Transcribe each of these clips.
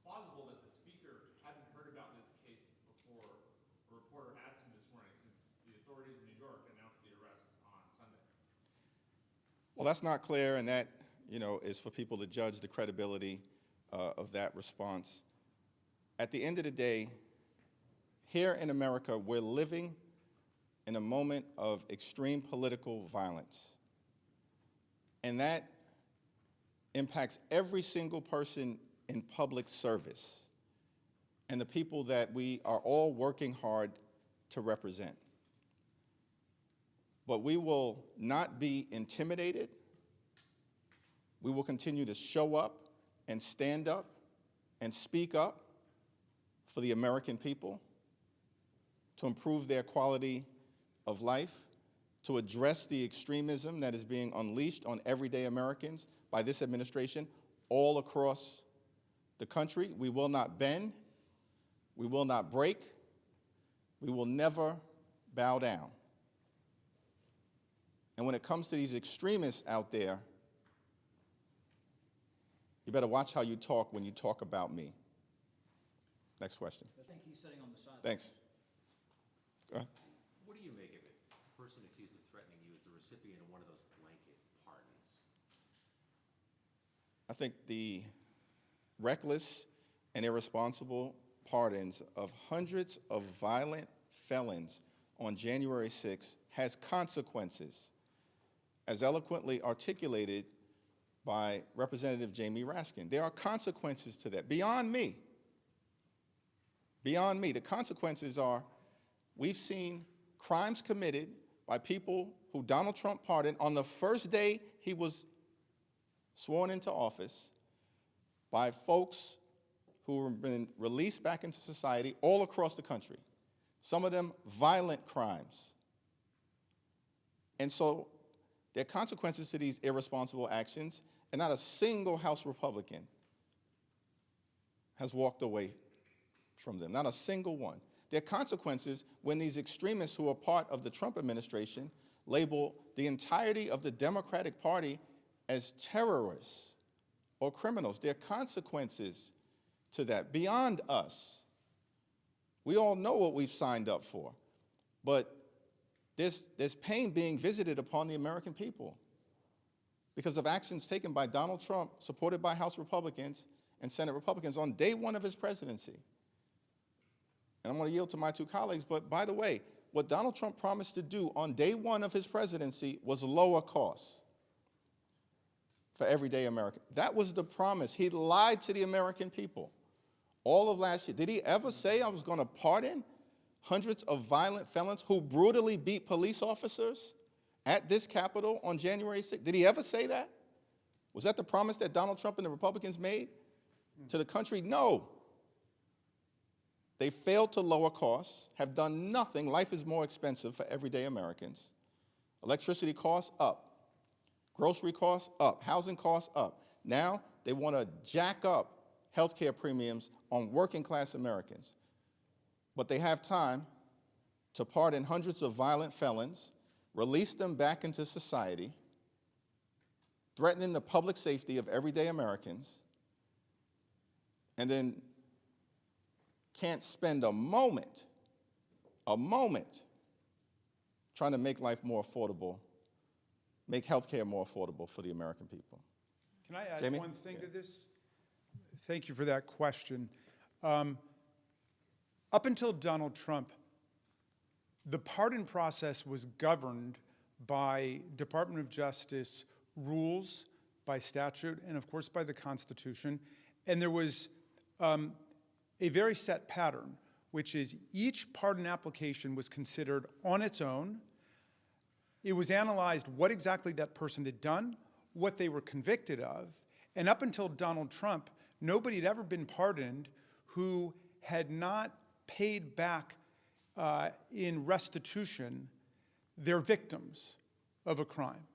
plausible that the speaker hadn't heard about this case before a reporter asked him this morning, since the authorities in New York announced the arrest on Sunday? Well, that's not clear, and that, is for people to judge the credibility of that response. At the end of the day, here in America, we're living in a moment of extreme political violence. And that impacts every single person in public service and the people that we are all working hard to represent. But we will not be intimidated. We will continue to show up and stand up and speak up for the American people, to improve their quality of life, to address the extremism that is being unleashed on everyday Americans by this administration all across the country. We will not bend. We will not break. We will never bow down. And when it comes to these extremists out there, you better watch how you talk when you talk about me. Next question. I think he's sitting on the side. Thanks. Go ahead. What do you make of it? The person accused of threatening you is the recipient of one of those blanket pardons. I think the reckless and irresponsible pardons of hundreds of violent felons on January 6th has consequences, as eloquently articulated by Representative Jamie Raskin. There are consequences to that, beyond me. Beyond me. The consequences are, we've seen crimes committed by people who Donald Trump pardoned on the first day he was sworn into office, by folks who have been released back into society all across the country. Some of them violent crimes. And so there are consequences to these irresponsible actions, and not a single House Republican has walked away from them, not a single one. There are consequences when these extremists who are part of the Trump administration label the entirety of the Democratic Party as terrorists or criminals. There are consequences to that beyond us. We all know what we've signed up for, but there's pain being visited upon the American people because of actions taken by Donald Trump, supported by House Republicans and Senate Republicans on day one of his presidency. And I'm going to yield to my two colleagues, but by the way, what Donald Trump promised to do on day one of his presidency was lower costs for everyday Americans. That was the promise. He lied to the American people all of last year. Did he ever say I was going to pardon hundreds of violent felons who brutally beat police officers at this Capitol on January 6th? Did he ever say that? Was that the promise that Donald Trump and the Republicans made to the country? No. They failed to lower costs, have done nothing. Life is more expensive for everyday Americans. Electricity costs up. Grocery costs up. Housing costs up. Now they want to jack up health care premiums on working class Americans. But they have time to pardon hundreds of violent felons, release them back into society, threatening the public safety of everyday Americans, and then can't spend a moment trying to make life more affordable, make health care more affordable for the American people. Can I add Jamie? one thing to this? Thank you for that question. Up until Donald Trump, the pardon process was governed by Department of Justice rules, by statute, and of course by the Constitution. And there was a very set pattern, which is each pardon application was considered on its own. It was analyzed what exactly that person had done, what they were convicted of, and up until Donald Trump, nobody had ever been pardoned who had not paid back in restitution their victims of a crime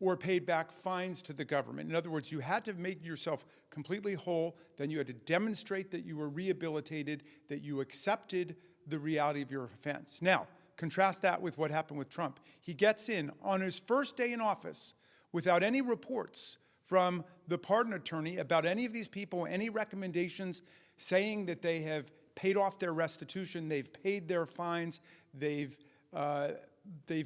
or paid back fines to the government. In other words, you had to make yourself completely whole, then you had to demonstrate that you were rehabilitated, that you accepted the reality of your offense. Now, contrast that with what happened with Trump. He gets in on his first day in office without any reports from the pardon attorney about any of these people, any recommendations saying that they have paid off their restitution, they've paid their fines, they've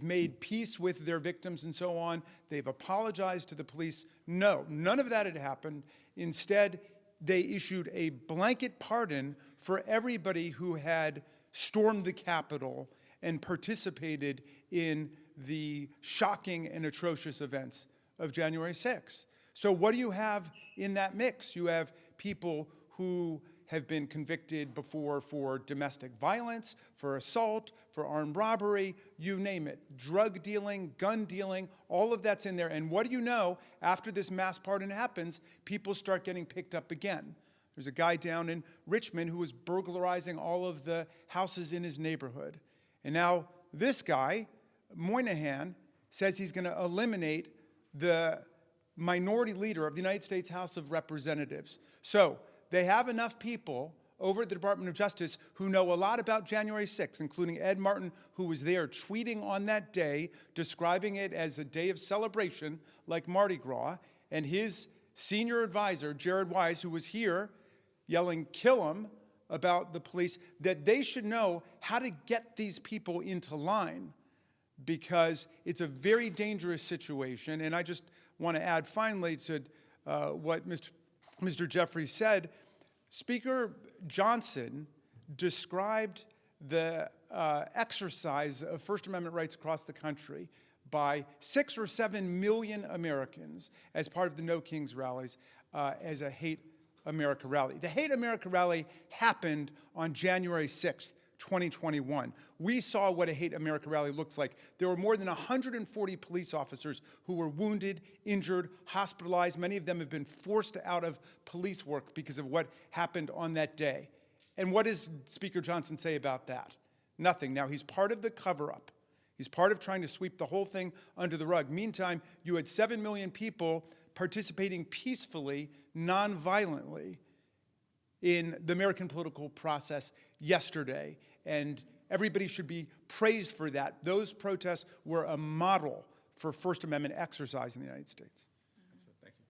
made peace with their victims and so on, they've apologized to the police. No, none of that had happened. Instead, they issued a blanket pardon for everybody who had stormed the Capitol and participated in the shocking and atrocious events of January 6th. So what do you have in that mix? You have people who have been convicted before for domestic violence, for assault, for armed robbery, you name it. Drug dealing, gun dealing, all of that's in there. And what do you know? After this mass pardon happens, people start getting picked up again. There's a guy down in Richmond who was burglarizing all of the houses in his neighborhood. And now this guy, Moynihan, says he's going to eliminate the minority leader of the United States House of Representatives. So they have enough people over at the Department of Justice who know a lot about January 6th, including Ed Martin, who was there tweeting on that day, describing it as a day of celebration like Mardi Gras, and his senior advisor, Jared Wise, who was here yelling, "Kill him," about the police, that they should know how to get these people into line, because it's a very dangerous situation. And I just want to add finally to what Mr. Jeffries said. Speaker Johnson described the exercise of First Amendment rights across the country by 6 or 7 million Americans as part of the No Kings rallies as a Hate America rally. The Hate America rally happened on January 6th, 2021. We saw what a Hate America rally looks like. There were more than 140 police officers who were wounded, injured, hospitalized. Many of them have been forced out of police work because of what happened on that day. And what does Speaker Johnson say about that? Nothing. Now, he's part of the cover-up. He's part of trying to sweep the whole thing under the rug. Meantime, you had 7 million people participating peacefully, non-violently, in the American political process yesterday, and everybody should be praised for that. Those protests were a model for First Amendment exercise in the United States.